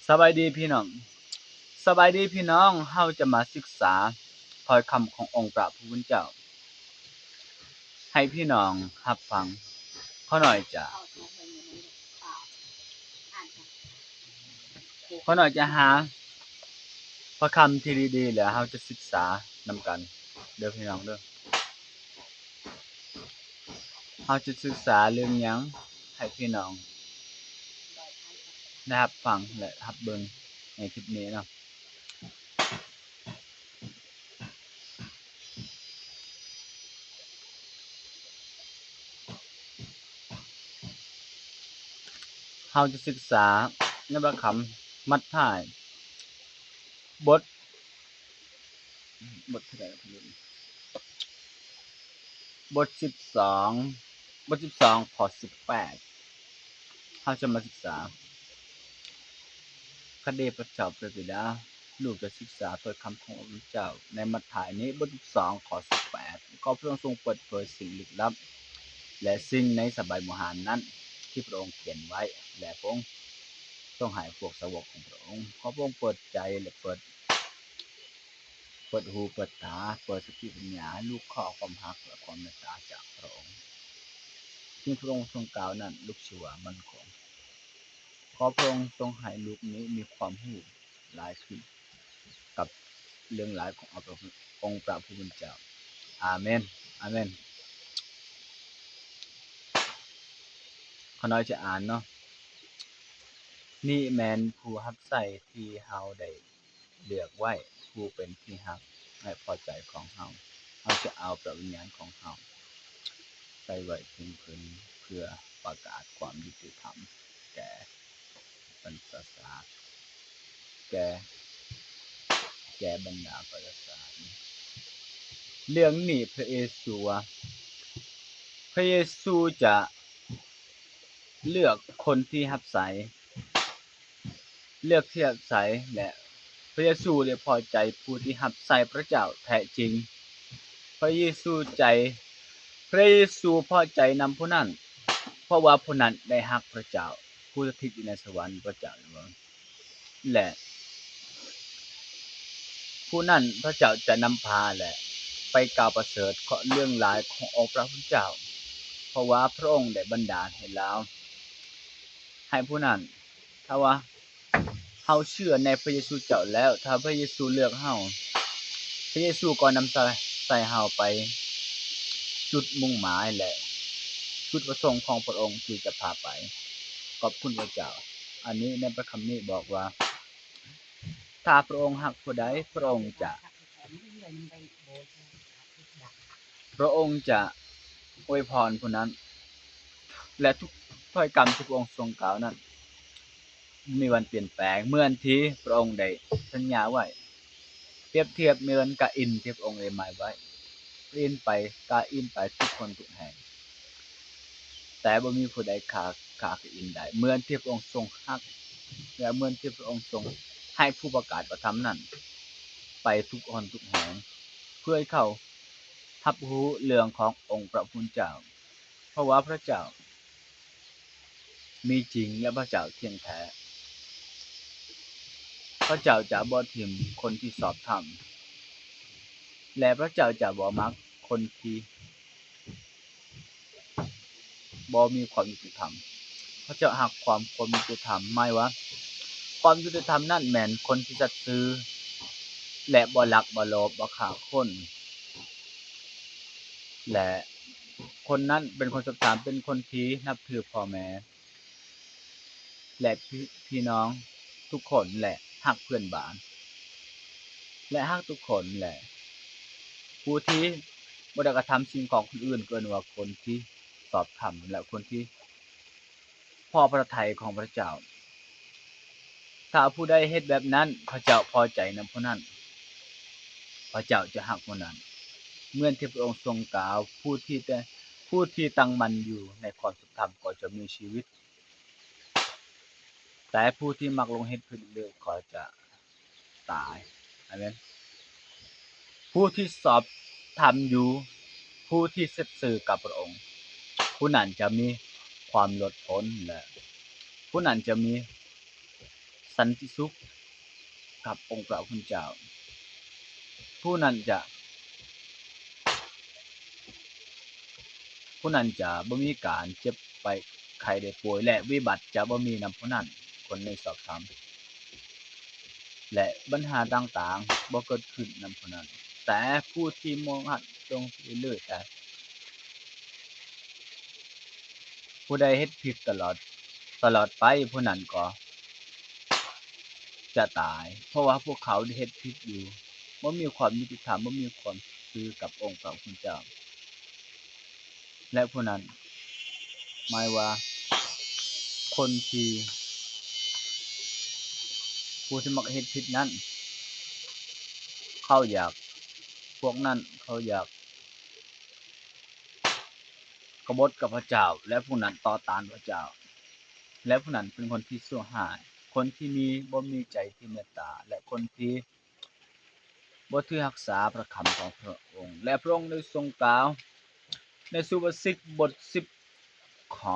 สบายดีพี่น้องสบายดีพี่น้องเฮาจะมาศึกษาถ้อยคำขององค์พระผู้เป็นเจ้าให้พี่น้องรับฟังขอหน่อยจ้ะขอหน่อยจะหาพระคำที่ดีๆแล้วเฮาจะศึกษานำกันเด้อพี่น้องเด้อเฮาจะศึกษาเรื่องหยังให้พี่น้องได้รับฟังและรับเบิ่งในคลิปนี้เนาะเฮาจะศึกษาในพระคำมัทธิยบทเท่าใดล่ะพี่น้องบท12บท12ข้อ18เฮาจะมาศึกษาพระเดชพระเจ้าพระบิดาลูกจะศึกษาถ้อยคำของพระเจ้าในมัทธิยนี้บท12ข้อ18ขอพระองค์ทรงเปิดเผยสิ่งลึกลับและสิ่งในสมัยโบราณนั้นที่พระองค์เขียนไว้และพระองค์ทรงให้พวกสาวกของพระองค์ขอพระองค์เปิดใจและเปิดหูเปิดตาเปิดสติปัญญาให้ลูกขอความรักและความเมตตาจากพระองค์ที่พระองค์ทรงกล่าวนั้นลูกชื่อว่ามั่นคงขอพระองค์ทรงให้ลูกนี้มีความรู้หลายขึ้นกับเรื่องหลายขององค์พระผู้เป็นเจ้าอาเมนอาเมนขอน้อยจะอ่านเนาะนี่แม่นผู้รับใช้ที่เฮาได้เลือกไว้ผู้เป็นที่รักและพอใจของเฮาจะเอาพระวิญญาณของเฮาใส่ไว้ถึงเพิ่นเพื่อประกาศความยุติธรรมแก่บรรพชาแก่บรรดาประชาชนเรื่องนี้พระเยซูว่าพระเยซูจะเลือกคนที่รับใช้เลือกที่รับใช้และพระเยซูได้พอใจผู้ที่รับใช้พระเจ้าแท้จริงพระเยซูพอใจนำผู้นั้นเพราะว่าผู้นั้นได้รักพระเจ้าผู้สถิตอยู่ในสวรรค์พระเจ้าและผู้นั้นพระเจ้าจะนำพาและไปกล่าวประเสริฐเรื่องหลายขององค์พระผู้เป็นเจ้าเพราะว่าพระองค์ได้บันดาลให้แล้วให้ผู้นั้นถ้าว่าเฮาเชื่อในพระเยซูเจ้าแล้วถ้าพระเยซูเลือกเฮาพระเยซูก็นำใส่เฮาไปจุดมุ่งหมายและจุดประสงค์ของพระองค์ที่จะพาไปขอบคุณพระเจ้าอันนี้ในพระคำนี้บอกว่าถ้าพระองค์รักผู้ใดพระองค์จะอวยพรผู้นั้นและทุกถ้อยคำที่พระองค์ทรงกล่าวนั้นมีวันเปลี่ยนแปลงเหมือนที่พระองค์ได้สัญญาไว้เปรียบเทียบเหมือนกับอินที่พระองค์ได้หมายไว้อินไปทุกคนทุกแห่งแต่บ่มีผู้ใดฆ่าอินได้เหมือนที่พระองค์ทรงรักและเหมือนที่พระองค์ทรงให้ผู้ประกาศประธรรมนั้นไปทุกคนทุกแห่งเพื่อให้เขารับรู้เรื่องขององค์พระผู้เป็นเจ้าเพราะว่าพระเจ้ามีจริงและพระเจ้าเที่ยงแท้พระเจ้าจะบ่ทิ่มคนที่ชอบธรรมและพระเจ้าจะบ่มักคนที่บ่มีความยุติธรรมพระเจ้ารักความยุติธรรมหมายว่าความยุติธรรมนั้นแม่นคนที่สัตย์ซื่อและบ่ลักบ่โลภบ่ฆ่าคนและคนนั้นเป็นคนสัตย์ธรรมเป็นคนที่นับถือพ่อแม่และพี่น้องทุกคนและรักเพื่อนบ้านและรักทุกคนและผู้ที่บ่ได้กระทำสิ่งของคนอื่นเกินว่าคนที่ชอบธรรมและคนที่พอพระทัยของพระเจ้าถ้าผู้ใดเฮ็ดแบบนั้นพระเจ้าพอใจนำผู้นั้นพระเจ้าจะรักผู้นั้นเหมือนที่พระองค์ทรงกล่าวผู้ที่ตั้งมั่นอยู่ในความสุขธรรมก็จะมีชีวิตแต่ผู้ที่มักลงเฮ็ดผิดเร็วก็จะตายอาเมนผู้ที่สอบธรรมอยู่ผู้ที่สัตย์ซื่อกับพระองค์ผู้นั้นจะมีความหลุดพ้นและผู้นั้นจะมี สันติสุขกับองค์พระผู้เจ้าผู้นั้นจะบ่มีการเจ็บไปไข้ได้ป่วยและวิบัติจะบ่มีนำผู้นั้นคนในสอบถามและปัญหาต่างๆบ่เกิดขึ้นนำผู้นั้นแต่ผู้ที่มองหัดจงเรื่อยๆแต่ผู้ใดเฮ็ดผิดตลอดไปผู้นั้นก็จะตายเพราะว่าพวกเขาได้เฮ็ดผิดอยู่บ่มีความยุติธรรมบ่มีความซื่อกับองค์พระผู้เจ้าและผู้นั้นหมายว่าคนที่ผู้ที่มักเฮ็ดผิดนั้นเขาอยากพวกนั้นเขาอยากกบฏกับพระเจ้าและผู้นั้นต่อต้านพระเจ้าและผู้นั้นเป็นคนที่ชั่วร้ายคนที่บ่มีใจที่เมตตาและคนที่บ่ถือรักษาพระคำของพระองค์และพระองค์ได้ทรงกล่าวในสุภาษิตบท10ข้อ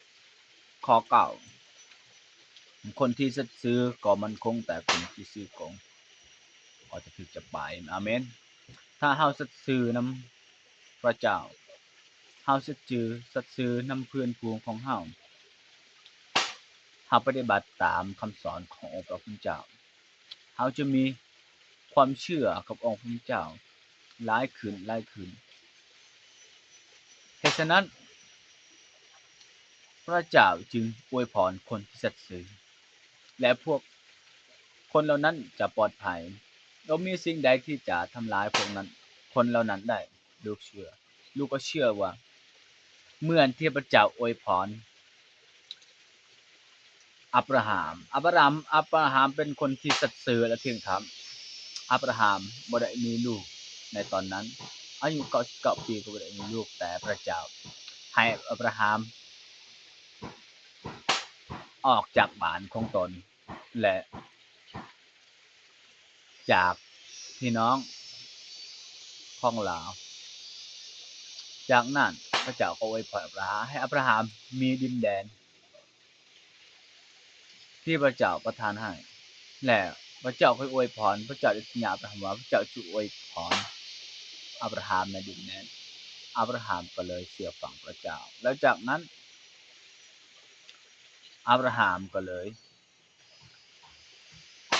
10ข้อ9คนที่สัตย์ซื่อก็มั่นคงแต่คนที่ซื่อโกงก็จะถูกจับไปอาเมนถ้าเฮาสัตย์ซื่อนำพระเจ้าเฮาสัตย์ซื่อนำเพื่อนฝูงของเฮาปฏิบัติตามคำสอนขององค์พระผู้เจ้าเฮาจะมีความเชื่อกับองค์พระผู้เจ้าหลายขึ้นเหตุฉะนั้นพระเจ้าจึงอวยพรคนที่สัตย์ซื่อและพวกคนเหล่านั้นจะปลอดภัยบ่มีสิ่งใดที่จะทำลายพวกนั้นคนเหล่านั้นได้ลูกก็เชื่อว่าเหมือนที่พระเจ้าอวยพรอับราฮัมเป็นคนที่สัตย์ซื่อและเที่ยงธรรมอับราฮัมบ่ได้มีลูกในตอนนั้นอายุ99ปีก็บ่ได้มีลูกแต่พระเจ้าให้อับราฮัมออกจากบ้านของตนและจากพี่น้องของลาวจากนั้นพระเจ้าก็อวยพรอับราฮัมให้อับราฮัมมีดินแดนที่พระเจ้าประทานให้และพระเจ้าก็อวยพรพระเจ้าได้สัญญาอับราฮัมว่าพระเจ้าจะอวยพรอับราฮัมในดินแดนอับราฮัมก็เลยเชื่อฟังพระเจ้าแล้วจากนั้นอับราฮัมก็เลย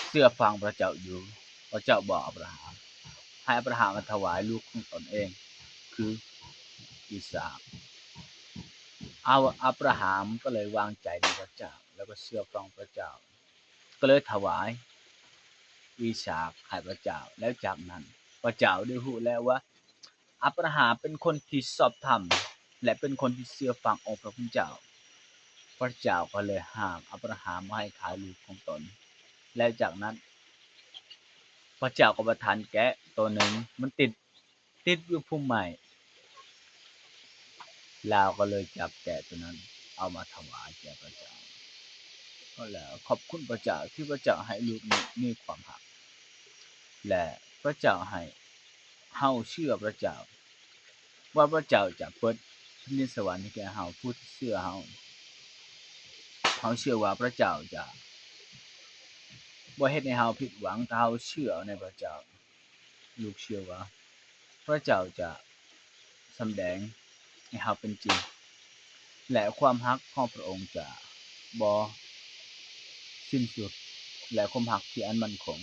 เชื่อฟังพระเจ้าอยู่พระเจ้าบอกอับราฮัมให้อับราฮัมมาถวายลูกของตนเองคืออิสาคอับราฮัมก็เลยวางใจในพระเจ้าแล้วก็เชื่อฟังพระเจ้าก็เลยถวายอิสาคให้พระเจ้าแล้วจากนั้นพระเจ้าได้รู้แล้วว่าอับราฮัมเป็นคนที่ชอบธรรมและเป็นคนที่เชื่อฟังองค์พระผู้เจ้าพระเจ้าก็เลยห้ามอับราฮัมไม่ให้ขายลูกของตนและจากนั้นพระเจ้าก็ประทานแกะตัวหนึ่งมันติดอยู่พุ่มไม้ลาวก็เลยจับแกะตัวนั้นเอามาถวายแก่พระเจ้าก็แล้วขอบคุณพระเจ้าที่พระเจ้าให้ลูกนี้มีความรักและพระเจ้าให้เฮาเชื่อพระเจ้าว่าพระเจ้าจะเปิดแผ่นดินสวรรค์ให้แก่เฮาผู้ที่เชื่อเฮาเชื่อว่าพระเจ้าจะบ่เฮ็ดให้เฮาผิดหวังถ้าเฮาเชื่อในพระเจ้าลูกเชื่อว่าพระเจ้าจะสำแดงให้เฮาเป็นจริงและความรักของพระองค์จะบ่สิ้นสุดและความรักที่อันมั่นคง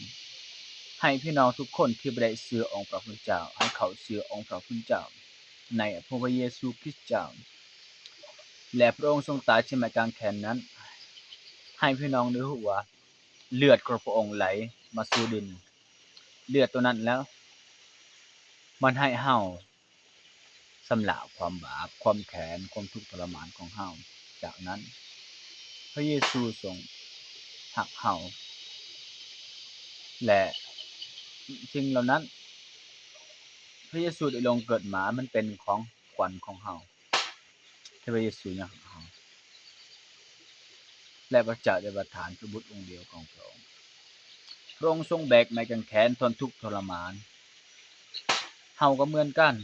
ให้พี่น้องทุกคนที่บ่ได้เชื่อองค์พระผู้เจ้าให้เขาเชื่อองค์พระผู้เจ้าในพระเยซูคริสต์เจ้าและพระองค์ทรงตายที่ไม้กางเขนนั้นให้พี่น้องได้รู้ว่าเลือดของพระองค์ไหลมาสู่ดินเลือดตัวนั้นแล้วมันให้เฮาชำระความบาปความแค้นความทุกข์ทรมานของเฮาจากนั้นพระเยซูทรงรักเฮาและสิ่งเหล่านั้นพระเยซูได้ลงเกิดมามันเป็นของขวัญของเฮาที่พระเยซูยังรักเฮาและพระเจ้าได้ประทานพระบุตรองค์เดียวของพระองค์พระองค์ทรงแบกไม้กางเขนทนทุกข์ทรมานเฮาก็เหมือนกัน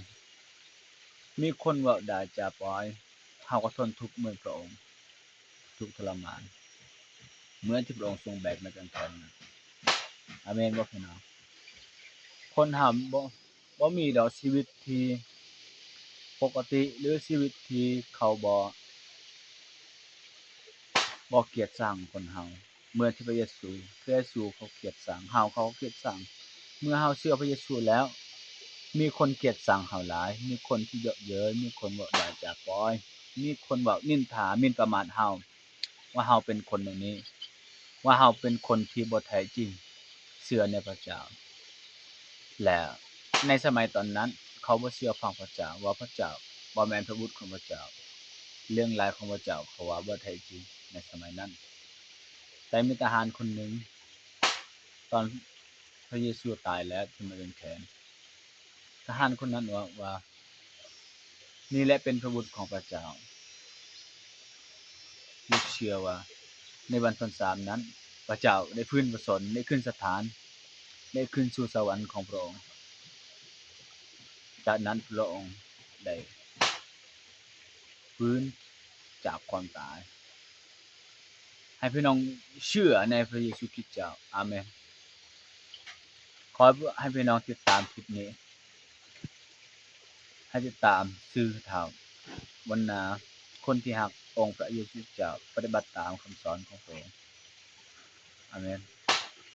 มีคนเว้าได้จะปล่อยเฮาก็ทนทุกข์เหมือนพระองค์ทุกข์ทรมาน เหมือนที่พระองค์ทรงแบกมาจนถึงอาเมนบ่พี่น้องคนเฮาบ่มีดอกชีวิตที่ปกติหรือชีวิตที่เขาบ่เกลียดชังคนเฮาเหมือนที่พระเยซูเขาเกลียดชังเฮาเขาเกลียดชังเมื่อเฮาเชื่อพระเยซูแล้วมีคนเกลียดชังเฮาหลายมีคนที่เยาะเย้ยมีคนเว้าด่าจากปอยมีคนเว้านินทาหมิ่นประมาทเฮาว่าเฮาเป็นคนแบบนี้ว่าเฮาเป็นคนที่บ่แท้จริงเชื่อในพระเจ้าและในสมัยตอนนั้นเขาบ่เชื่อฟังพระเจ้าว่าพระเจ้าบ่แม่นพระบุตรของพระเจ้าเรื่องราวของพระเจ้าเขาว่าบ่แท้จริงในสมัยนั้นแต่มีทหารคนหนึ่งตอนพระเยซูตายแล้วที่มาเรือนแขนทหารคนนั้นว่านี่แหละเป็นพระบุตรของพระเจ้าลูกเชื่อว่าในวันที่3นั้นพระเจ้าได้ฟื้นพระชนได้ขึ้นสถานได้ขึ้นสู่สวรรค์ของพระองค์จากนั้นพระองค์ได้ฟื้นจากความตายให้พี่น้องเชื่อในพระเยซูคริสต์เจ้าอาเมนขอให้พี่น้องติดตามคลิปนี้ให้ติดตามสื่อข่าววันนาคนที่รักองค์พระเยซูคริสต์เจ้าปฏิบัติตามคำสอนของพระองค์อาเมน